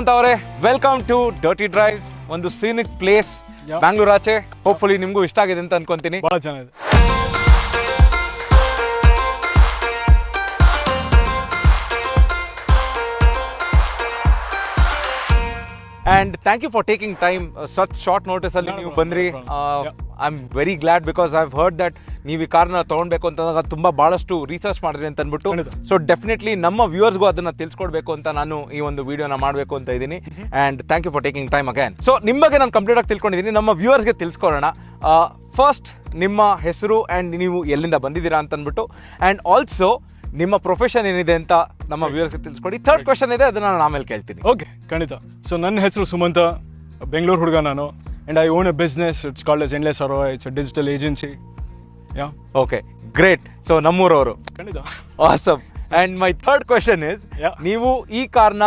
ಸುಮಂತ್ ಅವರೇ, welcome to dirty drives. ಒಂದು scenic place Bangalore ಆಚೆ. ಹೋಪ್ಫುಲಿ ನಿಮಗೂ ಇಷ್ಟ ಆಗಿದೆ ಅಂತ ಅನ್ಕೊಂತೀನಿ. ಬಹಳ ಚೆನ್ನಾಗಿದೆ. And thank you for taking time. Such short notice ಅಲ್ಲಿ ನೀವು ಬಂದ್ರಿ. I am very glad because I have heard that ನೀವು ಈ ಕಾರ್ನ ತಗೊಳ್ಬೇಕು ಅಂತಂದಾಗ ತುಂಬಾ ಬಹಳಷ್ಟು ರಿಸರ್ಚ್ ಮಾಡಿದ್ರಿ ಅಂತ ಅಂದ್ಬಿಟ್ಟು. ಸೊ ಡೆಫಿನೆಟ್ಲಿ ನಮ್ಮ ವ್ಯೂವರ್ಸ್ಗೂ ಅದನ್ನ ತಿಳಿಸ್ಕೊಡ್ಬೇಕು ಅಂತ ನಾನು ಈ ಒಂದು ವಿಡಿಯೋನ ಮಾಡಬೇಕು ಅಂತ ಇದ್ದೀನಿ. And thank you for taking time again. So ನಿಮ್ಮ ಬಗ್ಗೆ ನಾನು ಕಂಪ್ಲೀಟ್ ಆಗಿ ತಿಳ್ಕೊಂಡಿದ್ದೀನಿ. ನಮ್ಮ ವ್ಯೂವರ್ಸ್ಗೆ ತಿಳಿಸ್ಕೊಡೋಣ. ಫಸ್ಟ್ ನಿಮ್ಮ ಹೆಸರು ಆ್ಯಂಡ್ ನೀವು ಎಲ್ಲಿಂದ ಬಂದಿದ್ದೀರಾ ಅಂತ ಅಂದ್ಬಿಟ್ಟು, ಆ್ಯಂಡ್ ಆಲ್ಸೋ ನಿಮ್ಮ ಪ್ರೊಫೆಷನ್ ಏನಿದೆ ಅಂತ ನಮ್ಮ ವ್ಯೂವರ್ಸ್ಗೆ ತಿಳಿಸ್ಕೊಡಿ. ಥರ್ಡ್ ಕ್ವೆಶನ್ ಇದೆ, ಅದನ್ನ ನಾನು ಆಮೇಲೆ ಕೇಳ್ತೀನಿ. ಓಕೆ, ಖಂಡಿತ. ಸೊ ನನ್ನ ಹೆಸರು ಸುಮಂತ, ಬೆಂಗಳೂರು ಹುಡುಗ ನಾನು. And I own a business. It's called as endless ROI. It's a digital agency. Yeah, okay, great. So ನಮ್ಮೂರವರು. ಖಂಡಿತ. Awesome. And my third question is, ನೀವು ಈ ಕಾರ್ನ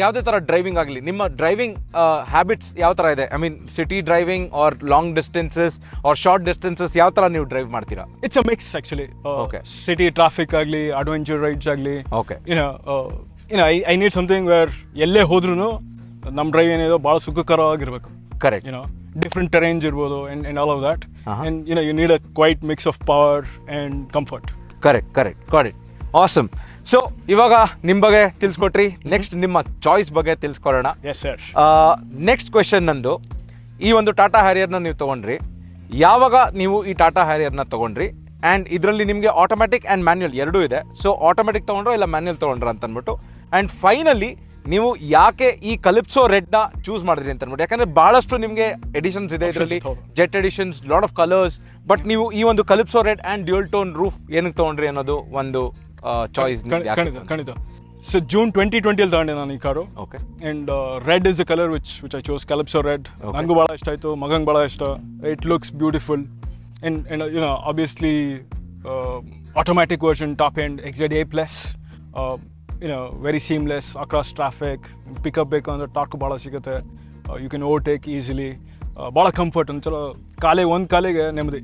ಯಾವುದೇ ಥರ ಡ್ರೈವಿಂಗ್ ಆಗಲಿ, ನಿಮ್ಮ ಡ್ರೈವಿಂಗ್ ಹ್ಯಾಬಿಟ್ಸ್ ಯಾವ ಥರ ಇದೆ? I mean city driving or long distances or short distances, ಯಾವ ಥರ ನೀವು ಡ್ರೈವ್ ಮಾಡ್ತೀರಾ? It's a mix actually. Okay, city traffic ಆಗಲಿ, ಅಡ್ವೆಂಚರ್ ರೈಡ್ಸ್ ಆಗಲಿ. Okay, I need something where ಎಲ್ಲೇ ಹೋದ್ರೂ ನಮ್ಮ ಡ್ರೈವ್ ಏನಿದೆ ಭಾಳ ಸುಖಕರವಾಗಿರ್ಬೇಕು. ಕರೆಕ್ಟ್. ಡಿಫ್ರೆಂಟ್ ಟೆರೇನ್ಸ್ ಇರ್ಬೋದು and all of that. And you need a quite mix of power and comfort. Correct. Got it. Awesome. So ಇವಾಗ ನಿಮ್ಮ ಬಗ್ಗೆ ತಿಳಿಸ್ಕೊಟ್ರಿ. ನೆಕ್ಸ್ಟ್ ನಿಮ್ಮ ಚಾಯ್ಸ್ ಬಗ್ಗೆ ತಿಳಿಸ್ಕೊಡೋಣ. Yes sir. ನೆಕ್ಸ್ಟ್ ಕ್ವೆಶನ್ ನಂದು, ಈ ಒಂದು ಟಾಟಾ ಹ್ಯಾರಿಯರ್ನ ನೀವು ತೊಗೊಂಡ್ರಿ, ಯಾವಾಗ ನೀವು ಈ ಟಾಟಾ ಹ್ಯಾರಿಯರ್ನ ತೊಗೊಂಡ್ರಿ? ಆ್ಯಂಡ್ ಇದರಲ್ಲಿ ನಿಮಗೆ ಆಟೋಮ್ಯಾಟಿಕ್ ಆ್ಯಂಡ್ ಮ್ಯಾನ್ಯುಯಲ್ ಎರಡೂ ಇದೆ. ಸೊ ಆಟೋಮ್ಯಾಟಿಕ್ ತೊಗೊಂಡ್ರೋ ಇಲ್ಲ ಮ್ಯಾನ್ಯುಯಲ್ ತೊಗೊಂಡ್ರ ಅಂತ ಅಂದ್ಬಿಟ್ಟು. ಆ್ಯಂಡ್ ಫೈನಲಿ ನೀವು ಯಾಕೆ ಈ ಕಲಿಪ್ಸೋ ರೆಡ್ನ ಚೂಸ್ ಮಾಡಿದ್ರಿ ಅಂತ ಅಂದ್ಬಿಟ್ಟು. ಯಾಕಂದ್ರೆ ಬಹಳಷ್ಟು ನಿಮಗೆ ಎಡಿಷನ್ಸ್ ಇದೆ ಇದರಲ್ಲಿ, jet editions, lot of colours. But ನೀವು ಈ ಒಂದು Calypso red and dual tone roof ಏನಕ್ಕೆ ತೊಗೊಂಡ್ರಿ ಅನ್ನೋದು ಒಂದು ಚಾಯ್ಸ್. ಖಂಡಿತ. ಸೊ ಜೂನ್ 2020 ತಗೊಂಡೆ ನಾನು ಈ car. Okay. And red is the colour which I chose, Calypso red. ನಂಗೂ ಭಾಳ ಇಷ್ಟ ಆಯಿತು, ಮಗಂಗೆ ಭಾಳ ಇಷ್ಟ. It looks beautiful. And obviously automatic version, top end 𝐬𝐳+. Very seamless across traffic. Pickup ಬೇಕು ಅಂದರೆ ಟಾರ್ಕ್ ಭಾಳ ಸಿಗುತ್ತೆ. You can overtake easily. ಭಾಳ ಕಂಫರ್ಟ್. ಒಂದ್ಸಲ ಒಂದು ಕಾಲಿಗೆ ನೆಮ್ಮದಿ,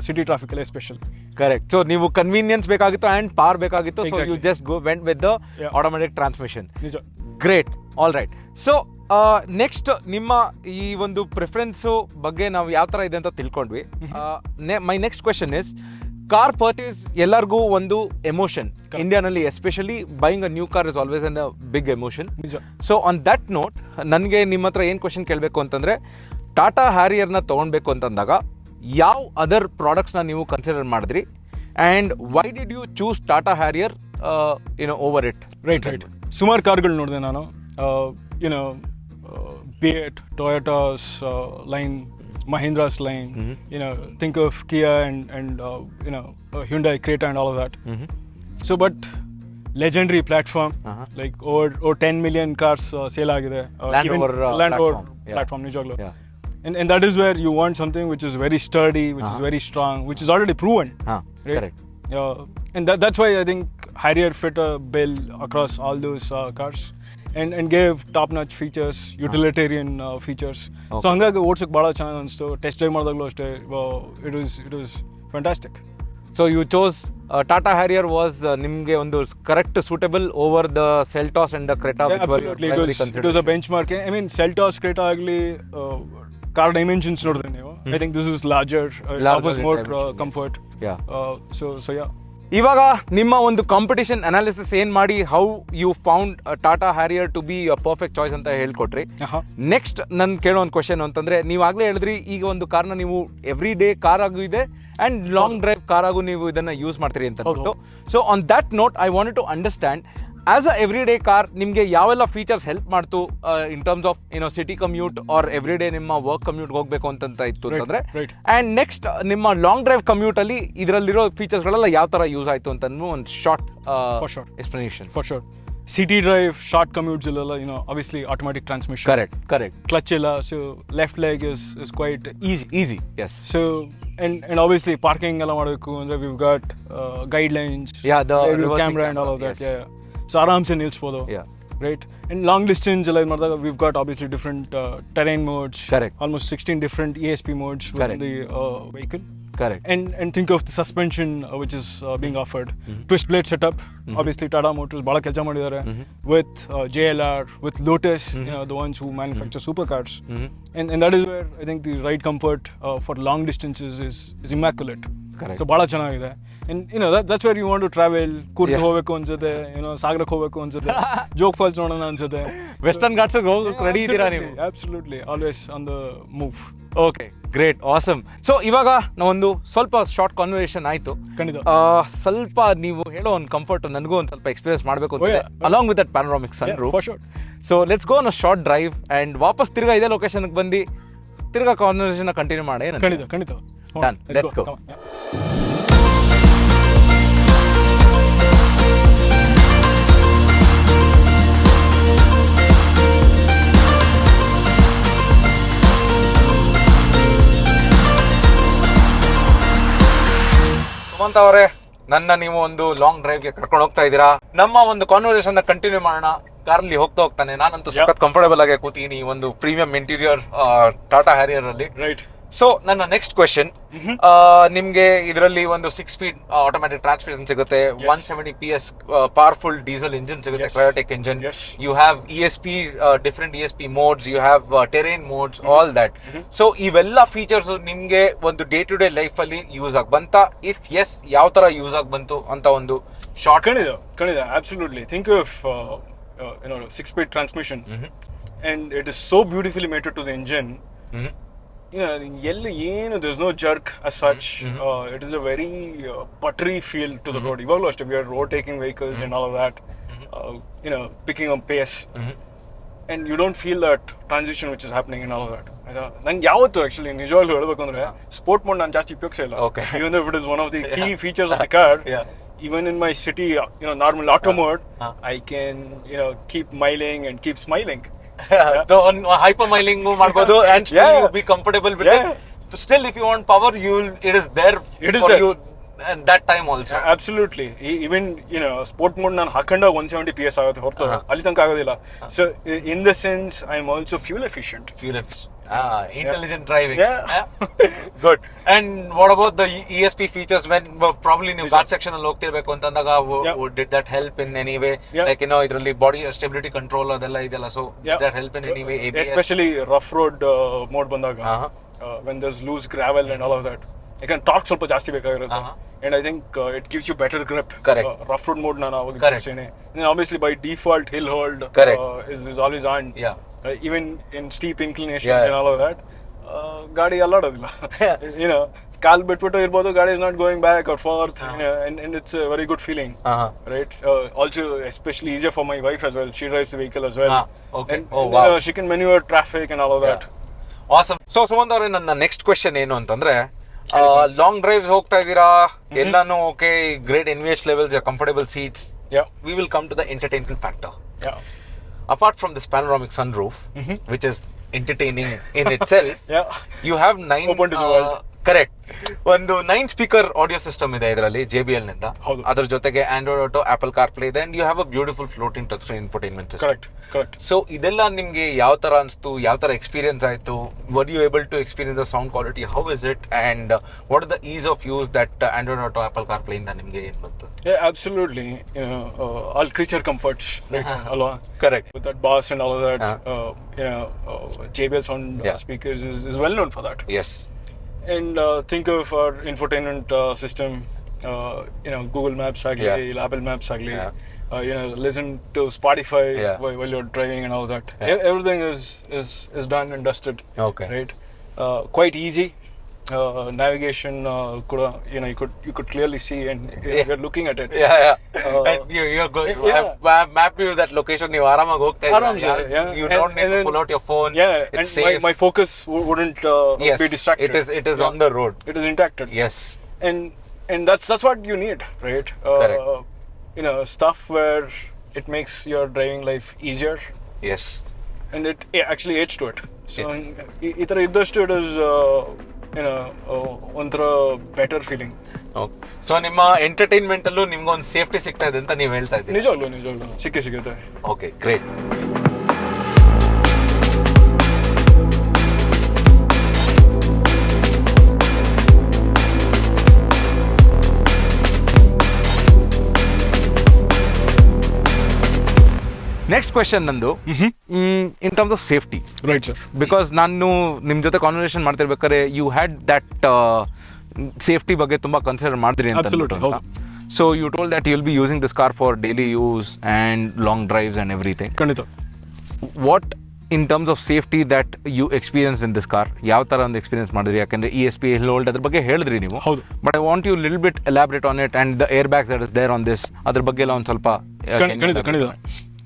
ಸಿಟಿ ಟ್ರಾಫಿಕಲ್ಲಿ ಎಸ್ಪೆಷಲಿ. ಕರೆಕ್ಟ್. ಸೊ ನೀವು ಕನ್ವೀನಿಯನ್ಸ್ ಬೇಕಾಗಿತ್ತು ಆ್ಯಂಡ್ ಪಾರ್ ಬೇಕಾಗಿತ್ತು. So you just went with the automatic transmission. ನಿಜ. Great. All right. So next ನಿಮ್ಮ ಈ ಒಂದು ಪ್ರಿಫರೆನ್ಸು ಬಗ್ಗೆ ನಾವು ಯಾವ ಥರ ಇದೆ ಅಂತ ತಿಳ್ಕೊಂಡ್ವಿ. My next question is, car purchase ಎಲ್ಲರಿಗೂ ಒಂದು ಎಮೋಷನ್. ಇಂಡಿಯಾನಲ್ಲಿ especially buying a new car is always an a big emotion. So on that note ನನಗೆ ನಿಮ್ಮ ಹತ್ರ ಏನು ಕ್ವೆಶನ್ ಕೇಳಬೇಕು ಅಂತಂದರೆ, ಟಾಟಾ ಹ್ಯಾರಿಯರ್ನ ತೊಗೊಳ್ಬೇಕು ಅಂತಂದಾಗ ಯಾವ ಅದರ್ ಪ್ರಾಡಕ್ಟ್ಸ್ನ ನೀವು ಕನ್ಸಿಡರ್ ಮಾಡಿದ್ರಿ? And why did you choose Tata Harrier over it? Right. ಸುಮಾರು ಕಾರ್ಗಳು ನೋಡಿದೆ ನಾನು. Fiat, Toyota's line, Mahindra's line. Think of Kia and Hyundai Creta and all of that. So but legendary platform, like over 10 million cars sale agide. Land Rover platform nijaglu. And that is where you want something which is very sturdy, which is very strong, which is already proven. Right? Correct. And that's why I think Harrier fit a bill across all those cars. And gave top-notch features, utilitarian features. Okay. So hanಗಾಗಿ ಓಡ್ಸಕ್ಕೆ ಭಾಳ ಚೆನ್ನಾಗಿ ಅನಿಸ್ತು. Test drive ಮಾಡಿದಾಗಲೂ ಅಷ್ಟೇ, it was fantastic. So you chose Tata Harrier was ನಿಮಗೆ ಒಂದು correct suitable over the Seltos and the Creta. Absolutely, it was a benchmark. I mean, Seltos, Creta ಆಗಲಿ, car dimensions ನೋಡಿದ್ರೆ ನೀವು, I think this is larger, offers more comfort. So yeah. ಇವಾಗ ನಿಮ್ಮ ಒಂದು competition analysis ಏನ್ ಮಾಡಿ how you found Tata Harrier to be a perfect choice ಅಂತ ಹೇಳ್ಕೊಟ್ರಿ. ನೆಕ್ಸ್ಟ್ ನನ್ ಕೇಳೋ ಒಂದು ಕ್ವಶನ್ ಅಂತಂದ್ರೆ, ನೀವು ಆಗ್ಲೇ ಹೇಳಿದ್ರಿ ಈಗ ಒಂದು ಕಾರ್ನ ನೀವು ಎವ್ರಿ ಡೇ ಕಾರ್ ಆಗು ಇದೆ ಅಂಡ್ ಲಾಂಗ್ ಡ್ರೈವ್ ಕಾರ್ ಆಗು ನೀವು ಇದನ್ನ ಯೂಸ್ ಮಾಡ್ತೀರಿ ಅಂತ. So on that note I wanted to understand, as a every day car ನಿಮಗೆ ಯಾವೆಲ್ಲ ಫೀಚರ್ಸ್ ಹೆಲ್ಪ್ ಮಾಡ್ತು in terms of city commute or every day ನಿಮ್ಮ ವರ್ಕ್ ಕಮ್ಯೂಟ್ ಹೋಗ್ಬೇಕು ಅಂತ ಇತ್ತು ಅಂತಂದ್ರೆ, ಅಂಡ್ ನೆಕ್ಸ್ಟ್ ನಿಮ್ಮ ಲಾಂಗ್ ಡ್ರೈವ್ ಕಮ್ಯೂಟ್ ಅಲ್ಲಿ ಇದರಲ್ಲಿರೋ ಫೀಚರ್ಸ್ ಗಳೆಲ್ಲ ಯಾವ ತರ ಯೂಸ್ ಆಯ್ತು ಅಂತ ಒಂದು short explanation. For sure. City drive, short commutes ಇಲ್ಲೆಲ್ಲ obviously automatic transmission. Correct. Clutch ಇಲ್ಲ, so left leg is quite easy. Yes. So and obviously parking ಎಲ್ಲ ಮಾಡಬೇಕು ಅಂದ್ರೆ we've got guidelines, the camera and all of that. Yes. So ಆರಾಮ್ಸೆ ನಿಲ್ಸ್ಬೋದು. Right. And long distance ಎಲ್ಲ ಮಾಡಿದಾಗ we've got obviously different terrain modes. Correct. Almost 16 different ESP modes within the vehicle. Correct. And think of the suspension which is being offered. Twist blade setup. Obviously, Tata Motors bala kelsa madidare with JLR, with Lotus, the ones who manufacture supercars. And that is where I think the ride comfort for long distances is immaculate. Correct. So bala ಚೆನ್ನಾಗಿದೆ. And that's where you want to travel. Coorg ಹೋಗಬೇಕು ಅನ್ಸುತ್ತೆ, ಸಾಗರಕ್ಕೆ ಹೋಗಬೇಕು ಅನ್ಸುತ್ತೆ, Jog falls ನೋಡೋಣ ಅನ್ಸುತ್ತೆ. Western Ghats ಹೋಗಕ್ಕೆ ready ಇದ್ದೀರಾ ನೀವು? Absolutely, always on the move. Okay, great, awesome. So ಇವಾಗ ನಾವೊಂದು ಸ್ವಲ್ಪ ಶಾರ್ಟ್ ಕಾನ್ವರ್ಸೇಷನ್ ಆಯ್ತು. ಖಂಡಿತ. ಸ್ವಲ್ಪ ನೀವು ಹೇಳೋ ಒಂದು ಕಂಫರ್ಟ್ ನನಗೂ ಒಂದು ಸ್ವಲ್ಪ ಎಕ್ಸ್ಪೀರಿಯನ್ಸ್ ಮಾಡಬೇಕು ಅಂತ, along with that panoramic sunroof. For sure. So let's go on a short drive and ವಾಪಸ್ ತಿರ್ಗಾ ಇದೇ ಲೊಕೇಶನ್ಗೆ ಬಂದು ತಿರ್ಗಾ ಕಾನ್ವರ್ಸೇಷನ್ ಕಂಟಿನ್ಯೂ ಮಾಡಿ. ಖಂಡಿತ. Done. Let's go. ಸುಮಂತ್ ಅವರೇ, ನನ್ನ ನೀವು ಒಂದು ಲಾಂಗ್ ಡ್ರೈವ್ಗೆ ಕರ್ಕೊಂಡು ಹೋಗ್ತಾ ಇದ್ದೀರಾ. ನಮ್ಮ ಒಂದು ಕಾನ್ವರ್ಸೇಷನ್ ಕಂಟಿನ್ಯೂ ಮಾಡೋಣ. ಕಾರಲ್ಲಿ ಹೋಗ್ತಾನೆ ನಾನಂತೂ ಸಖತ್ ಕಂಫರ್ಟಬಲ್ ಆಗಿ ಕೂತೀನಿ ಒಂದು ಪ್ರೀಮಿಯಂ ಇಂಟೀರಿಯರ್ ಟಾಟಾ ಹ್ಯಾರಿಯರ್ ಅಲ್ಲಿ. ರೈಟ್. ಸೊ ನನ್ನ ನೆಕ್ಸ್ಟ್ ಕ್ವೆಶನ್, ನಿಮ್ಗೆ ಇದರಲ್ಲಿ ಒಂದು 6 ಸ್ಪೀಡ್ ಆಟೋಮ್ಯಾಟಿಕ್ ಟ್ರಾನ್ಸ್ಮಿಷನ್ ಸಿಗುತ್ತೆ, 170 PS ಪವರ್ಫುಲ್ ಡೀಸೆಲ್ ಇಂಜಿನ್ ಸಿಗುತ್ತೆ, Cryotec engine. You have ESP, different ESP modes, you have terrain modes, all that. So ಇವೆಲ್ಲ ಫೀಚರ್ಸ್ ನಿಮ್ಗೆ ಒಂದು ಡೇ ಟು ಡೇ ಲೈಫ್ ಅಲ್ಲಿ ಯೂಸ್ ಆಗಿ ಬಂತ? ಇಫ್ ಎಸ್, ಯಾವ ತರ ಯೂಸ್ ಆಗಿ ಬಂತು ಅಂತ ಒಂದು ಶಾರ್ಟ್. ಖಂಡಿತ, absolutely. Think of 6-speed transmission, and it is so beautifully mated to the engine. There's no jerk as such. It is a very buttery feel to the road. Even if we are overtaking vehicles and all of that, picking up pace, and you don't feel that transition which is happening and all of that. ನಂಗೆ ಯಾವತ್ತು actually ನಿಜವಾಗ್ಲೂ ಹೇಳಬೇಕು ಅಂದ್ರೆ sport mode ನಾನು ಜಾಸ್ತಿ ಉಪಯೋಗಿಸಿಲ್ಲ. Even though it is one of the key features of the car. Even in my city, normal auto mode, I can, keep miling and keep smiling. Hyper miling ಮಾಡ್ಬೋದು and still you be comfortable with it. Still, if you want power, it is there for you at that time also. Absolutely. Even sport mode ನಾನು ಹಾಕೊಂಡಾಗ 170 PS ಆಗುತ್ತೆ ಹೊರತು ಅಲ್ಲಿ ತನಕ ಆಗೋದಿಲ್ಲ. So in the sense, I am also fuel efficient. Intelligent driving. Good. And what about the ESP features when probably ನೀವು ghat section ಅಲ್ಲಿ ಹೋಗ್ತಿರ್ಬೇಕು ಅಂತಂದಾಗ did that help in any way? Like ಇದರಲ್ಲಿ ಬಾಡಿ ಸ್ಟೆಬಿಲಿಟಿ ಕಂಟ್ರೋಲ್ ಅದೆಲ್ಲ ಇದೆಲ್ಲ, so did that help in any way? Especially rough road mode ಬಂದಾಗ, when there's loose gravel and all of that, you can torque ಸ್ವಲ್ಪ ಜಾಸ್ತಿ ಬೇಕಾಗಿರುತ್ತೆ. And I think it gives you better grip. Correct. Rough road mode ನಾನು ಅವಾಗ ತೋರಿಸ್ತೀನಿ. And then obviously by default hill hold is always on. Even in steep inclinations and all of that, ಗಾಡಿ ಅಲ್ಲಾಡೋದಿಲ್ಲ. ಕಾಲ್ ಬಿಟ್ಬಿಟ್ಟು ಇರ್ಬೋದು, ಗಾಡಿ is not going back or forth, and it's a very good feeling. Right. Also especially easier for my wife as well. She drives the vehicle as well. Okay. And she can maneuver traffic and all of that. Awesome. So Sumanth ಅವರೇ, ನನ್ನ next question ಏನು ಅಂತಂದ್ರೆ, long drives ಹೋಗ್ತಾ ಇದ್ದೀರಾ, ಎಲ್ಲಾನು okay, great NVH levels, comfortable seats. We will come to the entertainment factor. Apart from this panoramic sunroof, which is entertaining in itself, you have 9 open to the world. Correct. ಒಂದು 9 speaker audio system ಇದೆ ಇದರಲ್ಲಿ, JBL ನಿಂದ. ಅದರ ಜೊತೆಗೆ Android Auto, Apple CarPlay ಇದೆ, and you have a beautiful floating touch screen infotainment system. Correct. So ಇದೆಲ್ಲ ನಿಮ್ಗೆ ಯಾವ ತರ ಅನಿಸ್ತು, ಯಾವ ತರ ಎಕ್ಸ್ಪೀರಿಯನ್ಸ್ ಆಯ್ತು? Were you able to experience the sound quality? How is it, and what is the ease of use that Android Auto, Apple CarPlay ಇಂದ ನಿಮ್ಗೆ ಏನ್ ಬಂತು? Absolutely. All creature comforts. Alwa. Correct. With that bass and all of that, JBL sound speakers is well known for that. Yes. And think of our infotainment system, Google Maps agli, Apple Maps agli, listen to Spotify while you're driving and all that. Everything is done and dusted. Okay. Right. Quite easy. Navigation kuda, you could clearly see, and you're looking at it. And you're going, have mapped you that location, you ಆರಾಮಾಗಿ ಹೋಗ್ತಾ ಇದ್ದೀರಾ. You don't need to pull out your phone. It's safe. My focus wouldn't be distracted. It is on the road. It is intact. Yes. And that's what you need, right? Correct. Stuff where it makes your driving life easier. Yes. And it actually adds to it. So ಈ ತರ ಇದ್ದಷ್ಟು it is ಒಂಥರ better feeling. So ನಿಮ್ಮ entertainment ಅಲ್ಲೂ ನಿಮ್ಗೊಂದು safety ಸಿಗ್ತಾ ಇದೆ ಅಂತ ನೀವು ಹೇಳ್ತಾ ಇದ್ದೀರಿ? ನಿಜವಾಗ್ಲೂ ಸಿಗುತ್ತೆ. Okay, great. ನೆಕ್ಸ್ಟ್ ಕ್ವೆಶನ್ ನಂದು in terms of safety, right sir. Because ನಾನು ನಿಮ್ಮ ಜೊತೆ ಕಾನ್ವರ್ಸೇಷನ್ ಮಾಡ್ತಿರ್ಬೇಕಾದ್ರೆ ಯು ಹ್ಯಾಡ್ ದಟ್ ಸೇಫ್ಟಿ ಬಗ್ಗೆ ತುಂಬಾ ಕನ್ಸಿಡರ್ ಮಾಡಿದ್ರಿ ಅಂತ. So you told that you will be using this car for daily use and long drives and everything. ಖಂಡಿತ. What in terms of safety that you experience in this car, ಯಾವ ಥರ ಒಂದು experience ಮಾಡಿದ್ರಿ? ಯಾಕಂದರೆ ESP hold ಅದ್ರ ಬಗ್ಗೆ ಹೇಳಿದ್ರಿ ನೀವು. ಹೌದು. But I want you little bit elaborate on it and the air bags that is there on this, ಅದ್ರ ಬಗ್ಗೆ ಎಲ್ಲ ಒಂದು ಸ್ವಲ್ಪ. ಖಂಡಿತ.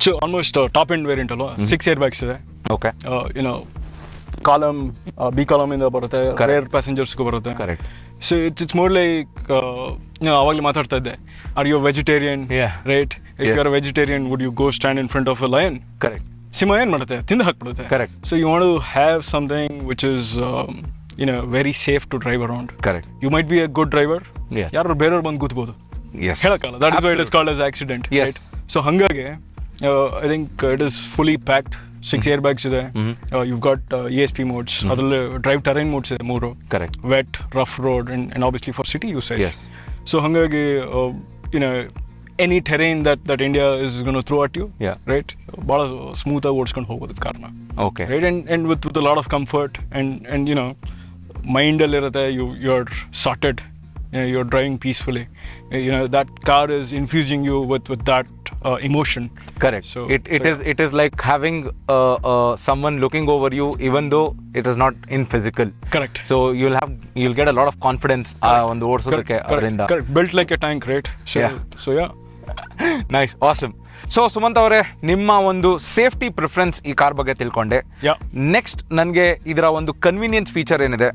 So almost top end variant ಅಲ್ವಾ, 6 ಏರ್ ಬ್ಯಾಗ್ಸ್ ಇದೆ. ಓಕೆ. ಕಾಲಮ್, ಬಿ ಕಾಲಮ್ ಇಂದ ಬರುತ್ತೆ, ರೇರ್ ಪ್ಯಾಸೆಂಜರ್ಸ್ಗೂ ಬರುತ್ತೆ. Correct. So it's more like ಅವಾಗಲೇ ಮಾತಾಡ್ತಾ ಇದ್ದೆ, are you vegetarian? Right. If you are vegetarian, would you go stand in front of a lion? Correct. ಸಿಂಹ ಏನು ಮಾಡುತ್ತೆ? ತಿಂದು ಹಾಕ್ಬಿಡುತ್ತೆ. Correct. So you want to have something which is very safe to drive around. Correct. You might be a good driver, ಯಾರು ಬೇರೆಯವ್ರು ಬಂದು ಕೂತ್ಬೋದು, ಹೇಳಕ್ಕಲ್ಲ. That is why it is called as accident. Right. So ಹಾಗಾಗಿ I think it is fully packed. 6 air bags ಇದೆ. you've got ESP modes, ಅದರಲ್ಲಿ drive terrain modes ಇದೆ 3. Correct. Wet, rough road and obviously for city usage. So ಹಾಗಾಗಿ any terrain that India is gonna throw at you, right, ಭಾಳ ಸ್ಮೂತಾಗಿ ಓಡಿಸ್ಕೊಂಡು ಹೋಗೋದು ಕಾರ್ನ. Okay. Right. and with a lot of comfort and ಮೈಂಡಲ್ಲಿರುತ್ತೆ, you are sorted, you're driving peacefully. That car is infusing you with that emotion. Correct. So it is like having someone looking over you, even though it is not in physical. Correct. So you'll get a lot of confidence on the ಓಡಿಸೋದಕ್ಕೆ ಅದರಿಂದ. Correct. Built like a tank, right? So yeah. Nice. Awesome. So Sumanth ಅವರೇ, ನಿಮ್ಮ ಒಂದು safety preference ಈ car ಬಗ್ಗೆ ತಿಳ್ಕೊಂಡೆ. Next ನನಗೆ ಇದರ ಒಂದು ಕನ್ವೀನಿಯನ್ಸ್ ಫೀಚರ್ ಏನಿದೆ,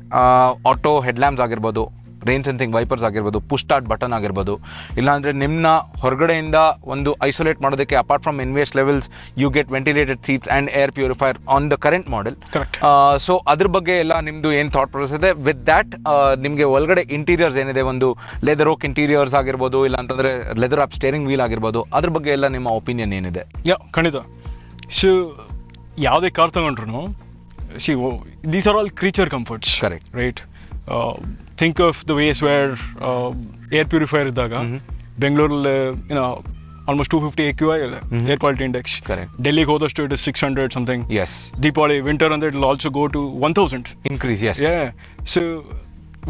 ಆಟೋ ಹೆಡ್ಲ್ಯಾಂಪ್ಸ್ ಆಗಿರ್ಬೋದು, ರೈನ್ ಸೆನ್ಸಿಂಗ್ ವೈಪರ್ಸ್ ಆಗಿರ್ಬೋದು, ಪುಷ್ ಸ್ಟಾರ್ಟ್ ಬಟನ್ ಆಗಿರ್ಬೋದು, ಇಲ್ಲಾಂದರೆ ನಿಮ್ಮನ್ನ ಹೊರಗಡೆಯಿಂದ ಒಂದು ಐಸೋಲೇಟ್ ಮಾಡೋದಕ್ಕೆ apart from NVH levels you get ventilated seats and air purifier on the current model. Correct. So ಅದ್ರ ಬಗ್ಗೆ ಎಲ್ಲ ನಿಮ್ಮದು ಏನು ಥಾಟ್ ಪ್ರೊಸೆಸ್ ಇದೆ? ವಿತ್ ದ್ಯಾಟ್ ನಿಮಗೆ ಒಳಗಡೆ ಇಂಟೀರಿಯರ್ಸ್ ಏನಿದೆ, ಒಂದು ಲೆದರ್ ಓಕ್ ಇಂಟೀರಿಯರ್ಸ್ ಆಗಿರ್ಬೋದು, ಇಲ್ಲ ಅಂತಂದರೆ ಲೆದರ್ ಅಪ್ ಸ್ಟೇರಿಂಗ್ ವೀಲ್ ಆಗಿರ್ಬೋದು, ಅದ್ರ ಬಗ್ಗೆ ಎಲ್ಲ ನಿಮ್ಮ ಒಪಿನಿಯನ್ ಏನಿದೆ? ಖಂಡಿತ. ಸೊ ಯಾವುದೇ ಕಾರ್ ತಗೊಂಡ್ರು these are all creature comforts. Correct. Right. Think of the ways where air purifier ಇದ್ದಾಗ ಬೆಂಗಳೂರಲ್ಲಿ ಆಲ್ಮೋಸ್ಟ್ 250 AQI ಇದೆ, ಏರ್ ಕ್ವಾಲಿಟಿ ಇಂಡೆಕ್ಸ್. ಡೆಲ್ಲಿಗೆ ಹೋದಷ್ಟು it is 600 something. Deepavali winter ಅಂದ್ರೆ it will also go to 1000 increase. So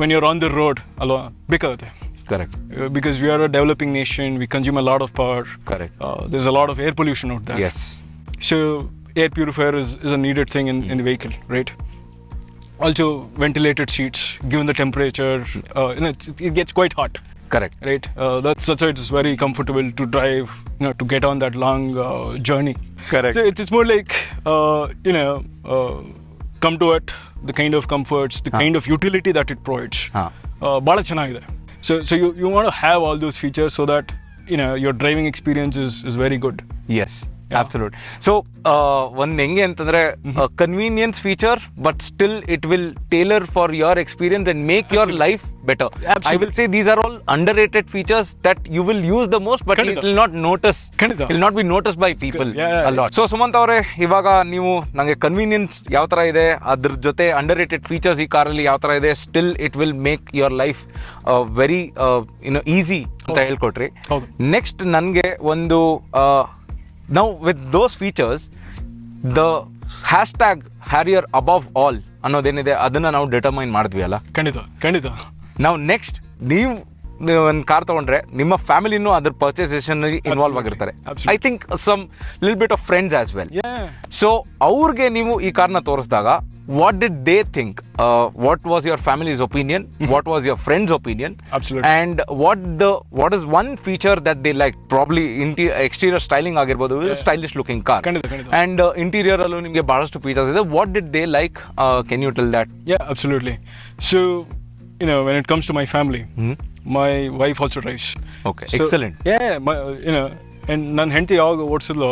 when you are on the road ಅಲ್ವಾ, ಬೇಕಾಗುತ್ತೆ. Correct. Because we are a developing nation, we consume a lot of power. Correct. There's a lot of air pollution out there. Yes. So air purifier is a needed thing in the vehicle, right? Also ventilated seats, given the temperature, it gets quite hot. Correct. Right. That's why it's very comfortable to drive, to get on that long journey. Correct. So it's more like come to it, the kind of comforts, the kind of utility that it provides. Bada chennagide. So you want to have all those features so that your driving experience is very good. Yes. Absolutely. So ಒಂದು ಹೆಂಗೆ ಅಂತಂದ್ರೆ convenience feature, but still it will tailor for your experience and make your life better. I will say these are all underrated features that you will use the most, but it will not notice, will not be notice by people a lot. So Sumanth ಅವರೇ, ಇವಾಗ ನೀವು ನಂಗೆ convenience ಯಾವ ತರ ಇದೆ, ಅದ್ರ ಜೊತೆ under rated features ಈ ಕಾರಲ್ಲಿ ಯಾವ ತರ ಇದೆ, still it will make your life very easy ಅಂತ ಹೇಳ್ಕೊಟ್ರಿ. ನೆಕ್ಸ್ಟ್ ನನಗೆ ಒಂದು now with those features, the hashtag Harrier above all ಅನ್ನೋದೇನಿದೆ ಅದನ್ನ ನಾವು ಡಿಟರ್ಮೈನ್ ಮಾಡಿದ್ವಿ ಅಲ್ಲ. ಖಂಡಿತ. ನಾವು ನೆಕ್ಸ್ಟ್ ನೀವು ಒಂದು ಕಾರ್ ತಗೊಂಡ್ರೆ ನಿಮ್ಮ ಫ್ಯಾಮಿಲಿನೂ ಅದ್ರ ಪರ್ಚೇಸೇಷನ್ ಇನ್ವಾಲ್ವ್ ಆಗಿರ್ತಾರೆ. ಐ ಥಿಂಕ್ ಸಮ್ ಲಿಲ್ bit of friends as well. So ಅವ್ರಿಗೆ ನೀವು ಈ ಕಾರ್ನ ತೋರಿಸಿದಾಗ what did they think? What was your family's opinion? What was your friend's opinion? Absolutely. And what is one feature that they liked? Probably exterior styling ಆಗಿರ್ಬೋದು, stylish looking car. And interior ಅಲ್ಲೂ ನಿಮಗೆ ಬಹಳಷ್ಟು features ಇದೆ. What did they like? Can you tell that? Yeah, absolutely. So when it comes to my family, my wife also drives. Okay, so, excellent. Yeah, and ನನ್ನ ಹೆಂಡತಿ ಯಾವಾಗ ಓಡಿಸಿದ್ಲು,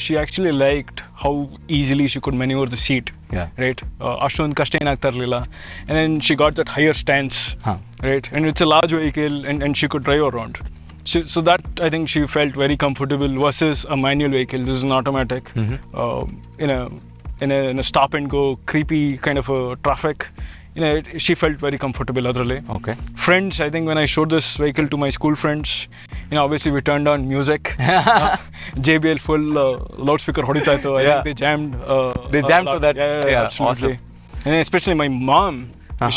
she actually liked how easily she could maneuver the seat. Right. ಅಷ್ಟೊಂದು ಕಷ್ಟ ಏನಾಗ್ತಾ ಇರಲಿಲ್ಲ. And then she got that higher stance. Right. And it's a large vehicle and she could drive around. So that I think she felt very comfortable versus a manual vehicle. This is an automatic. In a stop and go creepy kind of a traffic. She felt very comfortable adralli. Okay. Friends, I think when I showed this vehicle to my school friends, obviously we turned on music. JBL full loudspeaker ಹೊಡಿತಾ ಇತ್ತು. I think they jammed. They jammed to that. Yeah, absolutely. Awesome. And especially my mom,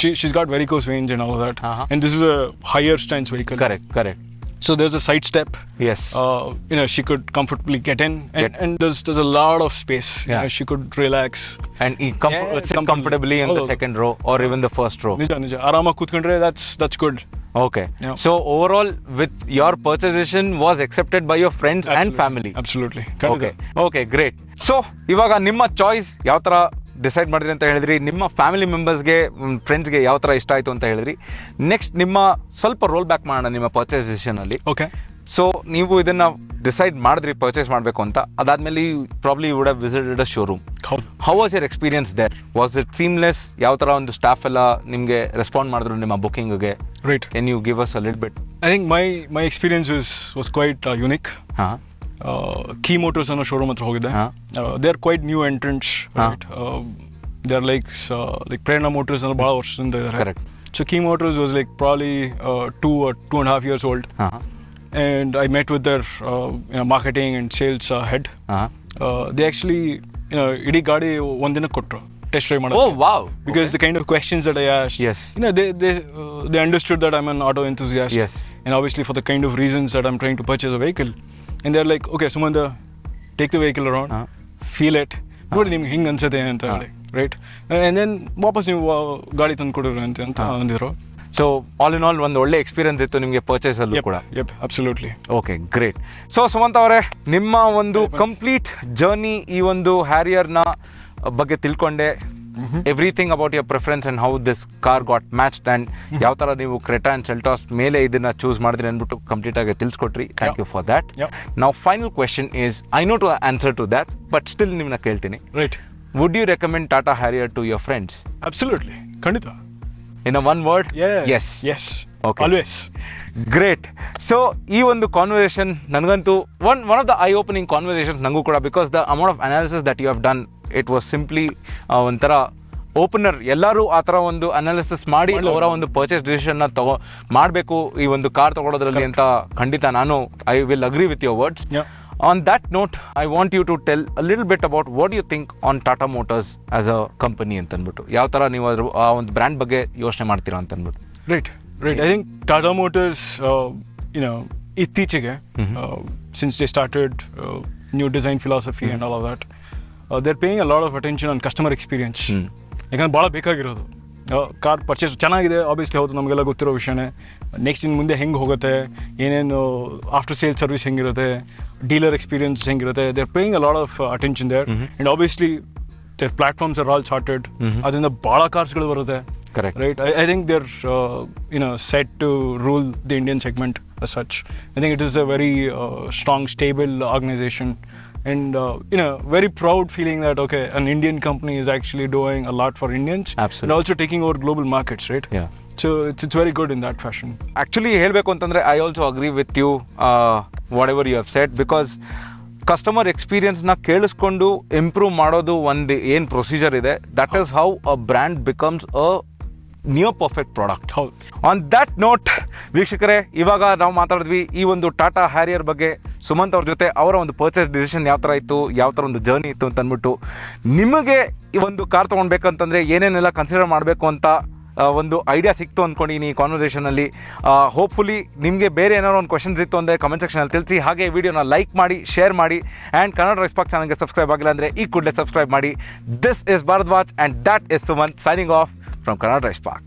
she's got varicose veins and all of that. And this is a higher stance vehicle. Correct. So there's a side step. Yes. She could comfortably get in, and there's a lot of space. Yeah. She could relax. And sit comfortably in the second row or even the first row. ನಿಜ ಆರಾಮಾಗಿ ಕೂತ್ಕೊಂಡ್ರೆ that's good. Okay. Yeah. So overall, with your purchase decision was accepted by your friends and family. Absolutely. Okay, great. So ಇವಾಗ ನಿಮ್ಮ choice ಯಾವ ತರ decide ಮಾಡಿದ್ರಿ ಅಂತ ಹೇಳಿದ್ರಿ, ನಿಮ್ಮ ಫ್ಯಾಮಿಲಿ ಮೆಂಬರ್ಸ್ಗೆ ಫ್ರೆಂಡ್ಸ್ಗೆ ಯಾವ ಥರ ಇಷ್ಟ ಆಯಿತು ಅಂತ ಹೇಳಿದ್ರಿ. ನೆಕ್ಸ್ಟ್ ನಿಮ್ಮ ಸ್ವಲ್ಪ ರೋಲ್ ಬ್ಯಾಕ್ ಮಾಡೋಣ ನಿಮ್ಮ ಪರ್ಚೇಸ್ ಡಿಸಿಷನಲ್ಲಿ. ಓಕೆ. ಸೊ ನೀವು ಇದನ್ನು ಡಿಸೈಡ್ ಮಾಡಿದ್ರಿ ಪರ್ಚೇಸ್ ಮಾಡಬೇಕು ಅಂತ, ಅದಾದಮೇಲೆ probably would have visited a showroom. How was your experience there? Was it seamless? ಯಾವ ಥರ ಒಂದು ಸ್ಟಾಫ್ ಎಲ್ಲ ನಿಮಗೆ ರೆಸ್ಪಾಂಡ್ ಮಾಡಿದ್ರು ನಿಮ್ಮ ಬುಕ್ಕಿಂಗ್ಗೆ? Right. Can you give us a little bit? I think my experience was quite unique. ಹಾಂ. Key motors ಅನ್ನೋ ಶೋರೂಮ್ ಹತ್ರ ಹೋಗಿದ್ದೆ. They are quite new entrants. They are like Prerna Motors and bada varshadinda idare. Correct. So Key Motors was like probably 2 or 2.5 years old. And I met with their marketing and sales head. They actually idi gaadi ondina kotru test drive madadake. Oh wow. Because the kind of questions that I asked, yes, they understood that I'm an auto enthusiast. Yes. And obviously for the kind of reasons that I'm trying to purchase a vehicle. And they're like, okay Sumantha, take the vehicle around, feel it, ನೋಡಿ ನಿಮ್ಗೆ ಹಿಂಗೆ ಅನ್ಸುತ್ತೆ ಅಂತ ಹೇಳಿ, right, and then ವಾಪಸ್ ನೀವು ಗಾಡಿ ತಂದು ಕೊಡೋರು ಅಂತ ಅಂದಿರೋ. ಸೊ ಆಲ್ ಇನ್ ಆಲ್ ಒಂದು ಒಳ್ಳೆ ಎಕ್ಸ್ಪೀರಿಯನ್ಸ್ ಇತ್ತು ನಿಮಗೆ ಪರ್ಚೇಸಲ್ಲೂ ಕೂಡ. Absolutely. Okay, great. So Sumanth ಅವರೇ, ನಿಮ್ಮ ಒಂದು ಕಂಪ್ಲೀಟ್ ಜರ್ನಿ ಈ ಒಂದು ಹ್ಯಾರಿಯರ್ನ ಬಗ್ಗೆ ತಿಳ್ಕೊಂಡೆ. Everything about your preference and how this car got matched and ಯಾವ ಥರ ನೀವು ಕ್ರೆಟಾ ಆ್ಯಂಡ್ ಸೆಲ್ಟಾಸ್ ಮೇಲೆ ಇದನ್ನು ಚೂಸ್ ಮಾಡಿದ್ರಿ ಅಂದ್ಬಿಟ್ಟು ಕಂಪ್ಲೀಟಾಗಿ ತಿಳಿಸ್ಕೊಟ್ರಿ. Thank you for that. ನಾವು final question is, I know to answer to that, but still ನಿಮ್ಮನ್ನ ಕೇಳ್ತೀನಿ. Right. Would you recommend Tata Harrier to your friends? Absolutely, ಖಂಡಿತ. In a one word? Yes. Okay. Always. Great. So ಈ ಒಂದು conversation ನನಗಂತೂ one of the eye opening conversations ನನಗೂ ಕೂಡ, because the amount of analysis that you have done, it was simply ಒಂಥರ opener. ಎಲ್ಲರೂ ಆ ಥರ ಒಂದು ಅನಾಲಿಸಿಸ್ ಮಾಡಿ ಅವರ ಒಂದು ಪರ್ಚೇಸ್ ಡಿಸಿಷನ್ನ ಮಾಡಬೇಕು ಈ ಒಂದು ಕಾರ್ ತೊಗೊಳೋದ್ರಲ್ಲಿ ಅಂತ ಖಂಡಿತ ನಾನು I will agree with your words. On that note, I want you to tell a little bit about what you think on Tata Motors as a company ಅಂತ ಅಂದ್ಬಿಟ್ಟು. ಯಾವ ಥರ ನೀವು ಅದ್ರ ಆ ಒಂದು ಬ್ರ್ಯಾಂಡ್ ಬಗ್ಗೆ ಯೋಚನೆ ಮಾಡ್ತೀರಾ ಅಂತ ಅಂದ್ಬಿಟ್ಟು. Right. I think Tata Motors ಇತ್ತೀಚೆಗೆ, since they started new design philosophy and all of that, they are paying a lot of attention on customer experience. ಯಾಕಂದ್ರೆ ಭಾಳ ಬೇಕಾಗಿರೋದು ಕಾರ್ ಪರ್ಚೇಸ್ ಚೆನ್ನಾಗಿದೆ, ಆಬ್ವಿಯಸ್ಲಿ ಹೌದು, ನಮಗೆಲ್ಲ ಗೊತ್ತಿರೋ ವಿಷಯನೇ. ನೆಕ್ಸ್ಟ್ ಇನ್ನು ಮುಂದೆ ಹೆಂಗೆ ಹೋಗುತ್ತೆ, ಏನೇನು ಆಫ್ಟರ್ ಸೇಲ್ ಸರ್ವಿಸ್ ಹೆಂಗಿರುತ್ತೆ, ಡೀಲರ್ ಎಕ್ಸ್ಪೀರಿಯನ್ಸ್ ಹೆಂಗಿರುತ್ತೆ, they are paying a lot of attention there. And obviously their platforms are all sorted. ಅದರಿಂದ ಭಾಳ ಕಾರ್ಸ್ಗಳು ಬರುತ್ತೆ. Correct. Right. I think they're set to rule the Indian segment as such. I think it is a very strong, stable organization, and very proud feeling that okay, an Indian company is actually doing a lot for Indians. Absolutely. And also taking over global markets, right? Yeah. So it's very good in that fashion. Actually ಹೇಳಬೇಕು ಅಂತಂದರೆ I also agree with you whatever you have said, because customer ಎಕ್ಸ್ಪೀರಿಯನ್ಸ್ನ ಕೇಳಿಸ್ಕೊಂಡು improve ಮಾಡೋದು ಒಂದು ಏನು procedure ಇದೆ, that is how a brand becomes a near perfect product. ಹೌದು. On that note ವೀಕ್ಷಕರೇ, ಇವಾಗ ನಾವು ಮಾತಾಡಿದ್ವಿ ಈ ಒಂದು ಟಾಟಾ ಹ್ಯಾರಿಯರ್ ಬಗ್ಗೆ ಸುಮಂತ್ ಅವ್ರ ಜೊತೆ, ಅವರ ಒಂದು ಪರ್ಚೇಸ್ ಡಿಸಿಷನ್ ಯಾವ ಥರ ಇತ್ತು, ಯಾವ ಥರ ಒಂದು ಜರ್ನಿ ಇತ್ತು ಅಂತ ಅಂದ್ಬಿಟ್ಟು. ನಿಮಗೆ ಈ ಒಂದು ಕಾರ್ ತೊಗೊಳ್ಬೇಕಂತಂದರೆ ಏನೇನೆಲ್ಲ ಕನ್ಸಿಡರ್ ಮಾಡಬೇಕು ಅಂತ ಒಂದು ಐಡಿಯಾ ಸಿಕ್ತು ಅಂದ್ಕೊಂಡಿನಿ ಈ ಕಾನ್ವರ್ಸೇಷನಲ್ಲಿ. ಹೋಪ್ಫುಲಿ ನಿಮಗೆ ಬೇರೆ ಏನಾದ್ರು ಒಂದು ಕ್ವಶನ್ಸ್ ಇತ್ತು ಅಂದರೆ ಕಮೆಂಟ್ ಸೆಕ್ಷನಲ್ಲಿ ತಿಳಿಸಿ. ಹಾಗೆ ವಿಡಿಯೋನ ಲೈಕ್ ಮಾಡಿ, ಶೇರ್ ಮಾಡಿ, ಆ್ಯಂಡ್ ಕನ್ನಡ ರೈಸ್ ಪಾಕ್ ಚಾನಲ್ಗೆ ಸಬ್ಸ್ಕ್ರೈಬ್ ಆಗಿಲ್ಲ ಅಂದರೆ ಈ ಕೂಡಲೇ ಸಬ್ಸ್ಕ್ರೈಬ್ ಮಾಡಿ. This is Bharadwaj and that is Sumanth signing off from Kannada Rice Park.